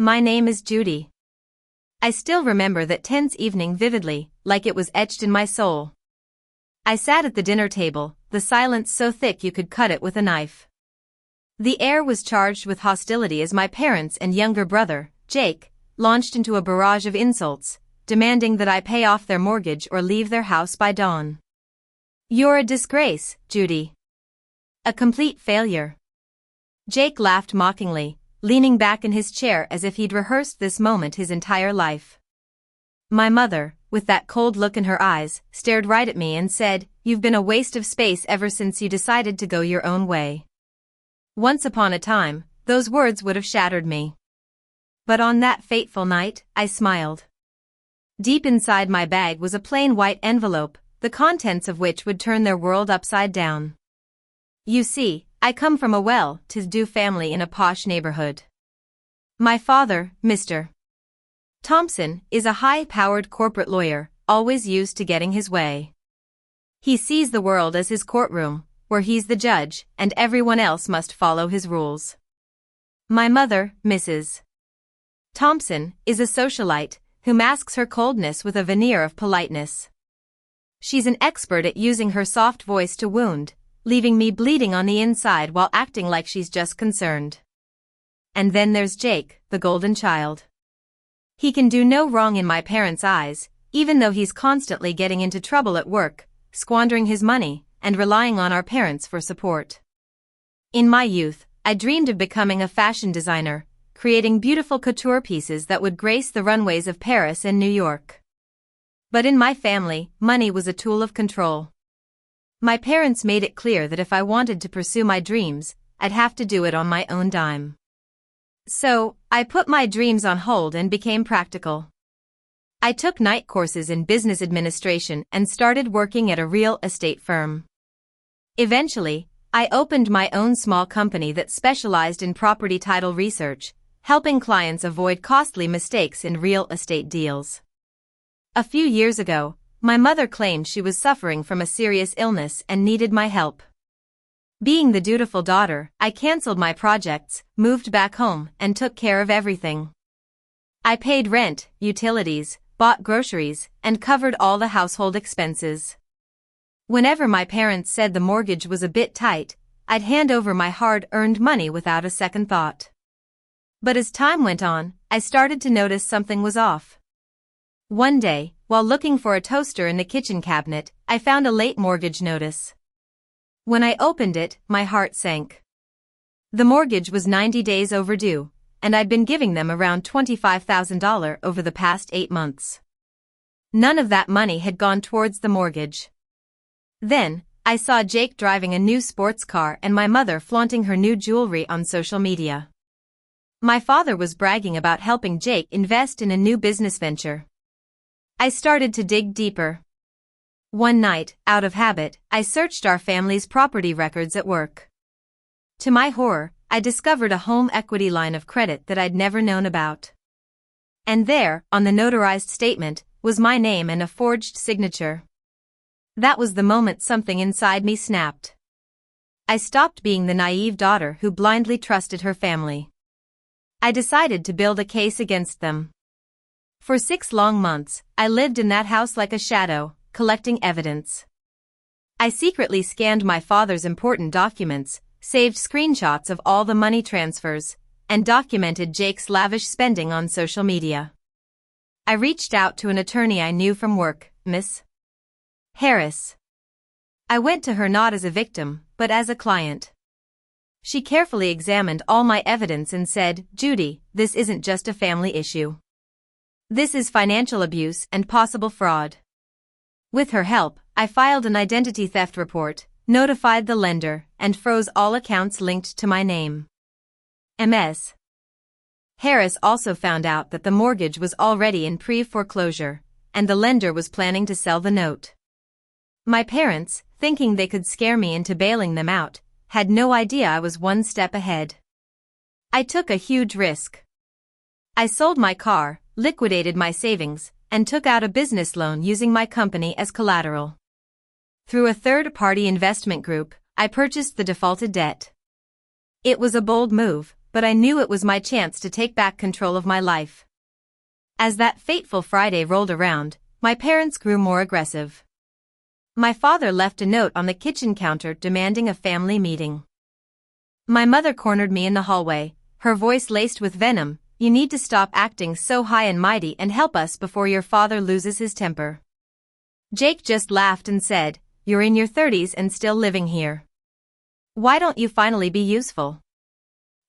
My name is Judy. I still remember that tense evening vividly, like it was etched in my soul. I sat at the dinner table, the silence so thick you could cut it with a knife. The air was charged with hostility as my parents and younger brother, Jake, launched into a barrage of insults, demanding that I pay off their mortgage or leave their house by dawn. "You're a disgrace, Judy. A complete failure." Jake laughed mockingly, leaning back in his chair as if he'd rehearsed this moment his entire life. My mother, with that cold look in her eyes, stared right at me and said, "You've been a waste of space ever since you decided to go your own way." Once upon a time, those words would have shattered me. But on that fateful night, I smiled. Deep inside my bag was a plain white envelope, the contents of which would turn their world upside down. You see, I come from a well-to-do family in a posh neighborhood. My father, Mr. Thompson, is a high-powered corporate lawyer, always used to getting his way. He sees the world as his courtroom, where he's the judge, and everyone else must follow his rules. My mother, Mrs. Thompson, is a socialite, who masks her coldness with a veneer of politeness. She's an expert at using her soft voice to wound, leaving me bleeding on the inside while acting like she's just concerned. And then there's Jake, the golden child. He can do no wrong in my parents' eyes, even though he's constantly getting into trouble at work, squandering his money, and relying on our parents for support. In my youth, I dreamed of becoming a fashion designer, creating beautiful couture pieces that would grace the runways of Paris and New York. But in my family, money was a tool of control. My parents made it clear that if I wanted to pursue my dreams, I'd have to do it on my own dime. So, I put my dreams on hold and became practical. I took night courses in business administration and started working at a real estate firm. Eventually, I opened my own small company that specialized in property title research, helping clients avoid costly mistakes in real estate deals. A few years ago, my mother claimed she was suffering from a serious illness and needed my help. Being the dutiful daughter, I canceled my projects, moved back home, and took care of everything. I paid rent, utilities, bought groceries, and covered all the household expenses. Whenever my parents said the mortgage was a bit tight, I'd hand over my hard-earned money without a second thought. But as time went on, I started to notice something was off. One day, while looking for a toaster in the kitchen cabinet, I found a late mortgage notice. When I opened it, my heart sank. The mortgage was 90 days overdue, and I'd been giving them around $25,000 over the past 8 months. None of that money had gone towards the mortgage. Then, I saw Jake driving a new sports car and my mother flaunting her new jewelry on social media. My father was bragging about helping Jake invest in a new business venture. I started to dig deeper. One night, out of habit, I searched our family's property records at work. To my horror, I discovered a home equity line of credit that I'd never known about. And there, on the notarized statement, was my name and a forged signature. That was the moment something inside me snapped. I stopped being the naive daughter who blindly trusted her family. I decided to build a case against them. For 6 long months, I lived in that house like a shadow, collecting evidence. I secretly scanned my father's important documents, saved screenshots of all the money transfers, and documented Jake's lavish spending on social media. I reached out to an attorney I knew from work, Miss Harris. I went to her not as a victim, but as a client. She carefully examined all my evidence and said, "Judy, this isn't just a family issue. This is financial abuse and possible fraud." With her help, I filed an identity theft report, notified the lender, and froze all accounts linked to my name. Ms. Harris also found out that the mortgage was already in pre-foreclosure, and the lender was planning to sell the note. My parents, thinking they could scare me into bailing them out, had no idea I was one step ahead. I took a huge risk. I sold my car, liquidated my savings, and took out a business loan using my company as collateral. Through a third-party investment group, I purchased the defaulted debt. It was a bold move, but I knew it was my chance to take back control of my life. As that fateful Friday rolled around, my parents grew more aggressive. My father left a note on the kitchen counter demanding a family meeting. My mother cornered me in the hallway, her voice laced with venom. "You need to stop acting so high and mighty and help us before your father loses his temper." Jake just laughed and said, "You're in your 30s and still living here. Why don't you finally be useful?"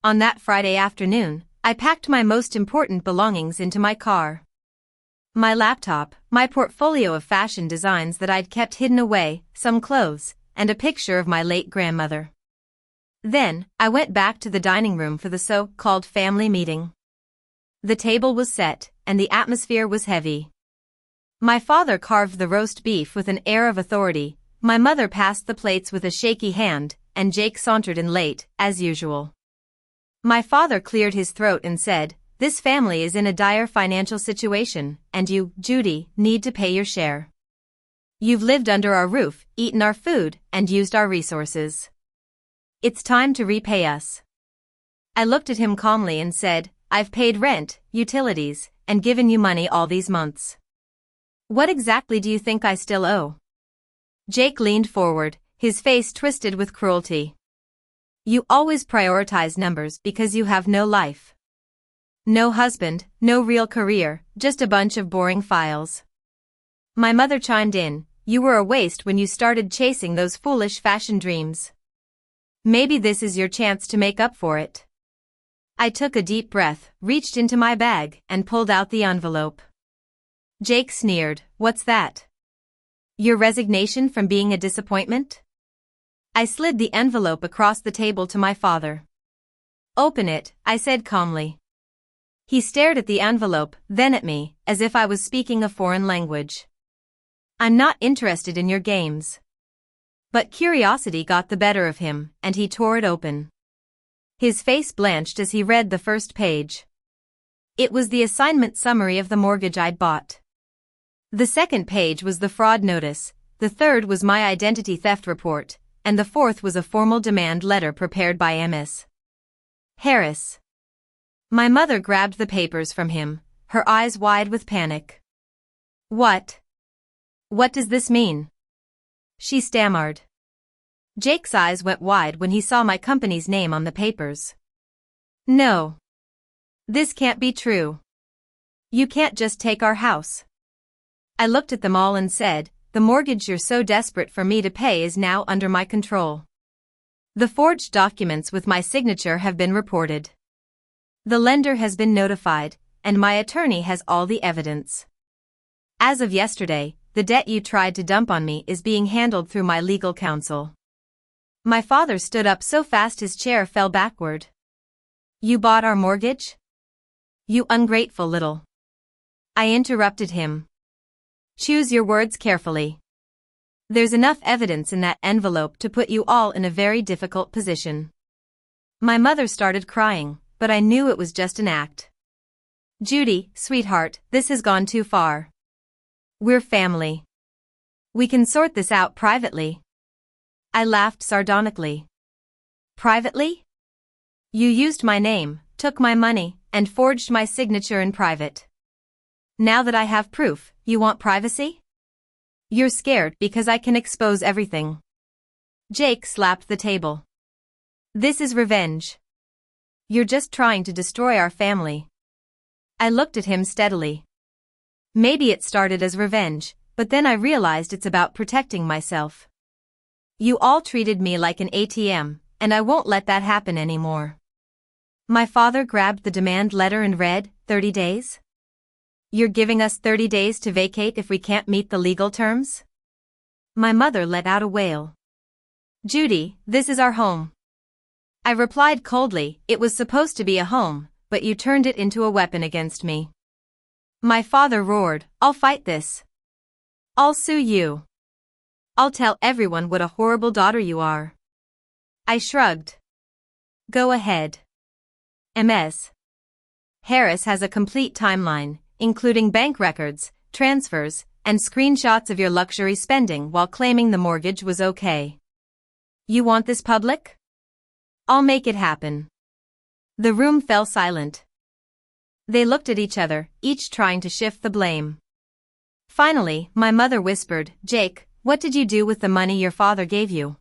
On that Friday afternoon, I packed my most important belongings into my car. My laptop, my portfolio of fashion designs that I'd kept hidden away, some clothes, and a picture of my late grandmother. Then, I went back to the dining room for the so-called family meeting. The table was set, and the atmosphere was heavy. My father carved the roast beef with an air of authority, my mother passed the plates with a shaky hand, and Jake sauntered in late, as usual. My father cleared his throat and said, "This family is in a dire financial situation, and you, Judy, need to pay your share. You've lived under our roof, eaten our food, and used our resources. It's time to repay us." I looked at him calmly and said, "I've paid rent, utilities, and given you money all these months. What exactly do you think I still owe?" Jake leaned forward, his face twisted with cruelty. "You always prioritize numbers because you have no life. No husband, no real career, just a bunch of boring files." My mother chimed in, "You were a waste when you started chasing those foolish fashion dreams. Maybe this is your chance to make up for it." I took a deep breath, reached into my bag, and pulled out the envelope. Jake sneered, "What's that? Your resignation from being a disappointment?" I slid the envelope across the table to my father. "Open it," I said calmly. He stared at the envelope, then at me, as if I was speaking a foreign language. "I'm not interested in your games." But curiosity got the better of him, and he tore it open. His face blanched as he read the first page. It was the assignment summary of the mortgage I'd bought. The second page was the fraud notice, the third was my identity theft report, and the fourth was a formal demand letter prepared by Ms. Harris. My mother grabbed the papers from him, her eyes wide with panic. What does this mean?" she stammered. Jake's eyes went wide when he saw my company's name on the papers. "No. This can't be true. You can't just take our house." I looked at them all and said, "The mortgage you're so desperate for me to pay is now under my control. The forged documents with my signature have been reported. The lender has been notified, and my attorney has all the evidence. As of yesterday, the debt you tried to dump on me is being handled through my legal counsel." My father stood up so fast his chair fell backward. "You bought our mortgage? You ungrateful little..." I interrupted him. "Choose your words carefully. There's enough evidence in that envelope to put you all in a very difficult position." My mother started crying, but I knew it was just an act. "Judy, sweetheart, this has gone too far. We're family. We can sort this out privately." I laughed sardonically. "Privately? You used my name, took my money, and forged my signature in private. Now that I have proof, you want privacy? You're scared because I can expose everything." Jake slapped the table. "This is revenge. You're just trying to destroy our family." I looked at him steadily. Maybe it started as revenge, but then I realized it's about protecting myself. You all treated me like an ATM, and I won't let that happen anymore. My father grabbed the demand letter and read, 30 days? You're giving us 30 days to vacate if we can't meet the legal terms? My mother let out a wail. "Judy, this is our home." I replied coldly, "It was supposed to be a home, but you turned it into a weapon against me." My father roared, "I'll fight this. I'll sue you. I'll tell everyone what a horrible daughter you are." I shrugged. "Go ahead. Ms. Harris has a complete timeline, including bank records, transfers, and screenshots of your luxury spending while claiming the mortgage was okay. You want this public? I'll make it happen." The room fell silent. They looked at each other, each trying to shift the blame. Finally, my mother whispered, "Jake, what did you do with the money your father gave you?"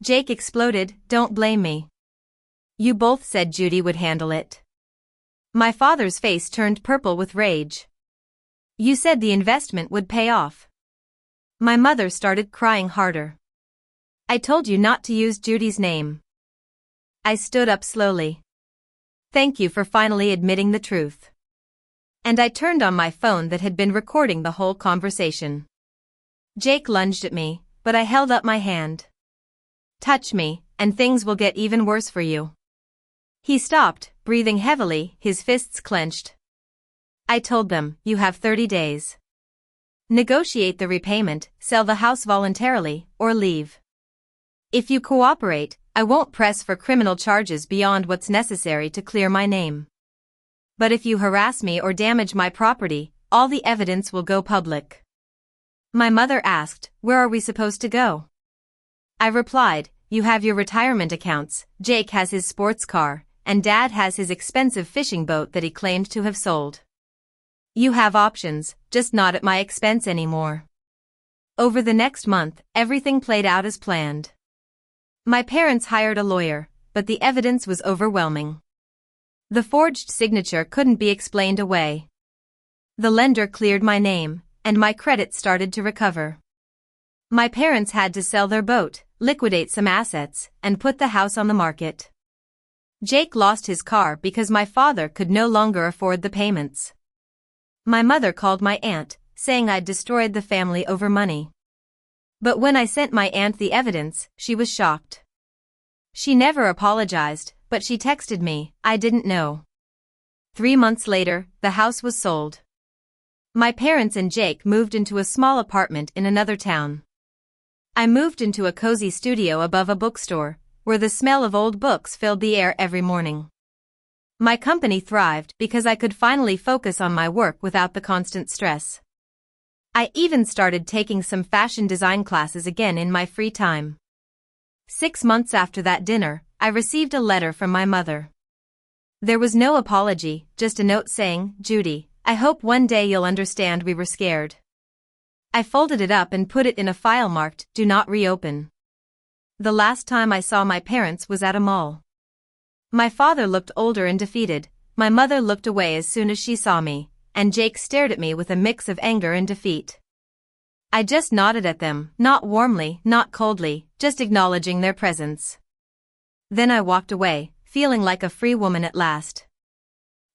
Jake exploded, "Don't blame me. You both said Judy would handle it." My father's face turned purple with rage. "You said the investment would pay off." My mother started crying harder. "I told you not to use Judy's name." I stood up slowly. "Thank you for finally admitting the truth." And I turned on my phone that had been recording the whole conversation. Jake lunged at me, but I held up my hand. "Touch me, and things will get even worse for you." He stopped, breathing heavily, his fists clenched. I told them, "You have 30 days. Negotiate the repayment, sell the house voluntarily, or leave. If you cooperate, I won't press for criminal charges beyond what's necessary to clear my name. But if you harass me or damage my property, all the evidence will go public." My mother asked, "Where are we supposed to go?" I replied, "You have your retirement accounts, Jake has his sports car, and Dad has his expensive fishing boat that he claimed to have sold. You have options, just not at my expense anymore." Over the next month, everything played out as planned. My parents hired a lawyer, but the evidence was overwhelming. The forged signature couldn't be explained away. The lender cleared my name, and my credit started to recover. My parents had to sell their boat, liquidate some assets, and put the house on the market. Jake lost his car because my father could no longer afford the payments. My mother called my aunt, saying I'd destroyed the family over money. But when I sent my aunt the evidence, she was shocked. She never apologized, but she texted me, "I didn't know." 3 months later, the house was sold. My parents and Jake moved into a small apartment in another town. I moved into a cozy studio above a bookstore, where the smell of old books filled the air every morning. My company thrived because I could finally focus on my work without the constant stress. I even started taking some fashion design classes again in my free time. 6 months after that dinner, I received a letter from my mother. There was no apology, just a note saying, "Judy, I hope one day you'll understand we were scared." I folded it up and put it in a file marked, "Do not reopen." The last time I saw my parents was at a mall. My father looked older and defeated, my mother looked away as soon as she saw me, and Jake stared at me with a mix of anger and defeat. I just nodded at them, not warmly, not coldly, just acknowledging their presence. Then I walked away, feeling like a free woman at last.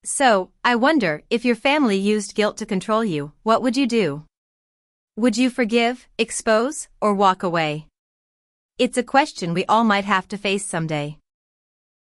So, I wonder, if your family used guilt to control you, what would you do? Would you forgive, expose, or walk away? It's a question we all might have to face someday.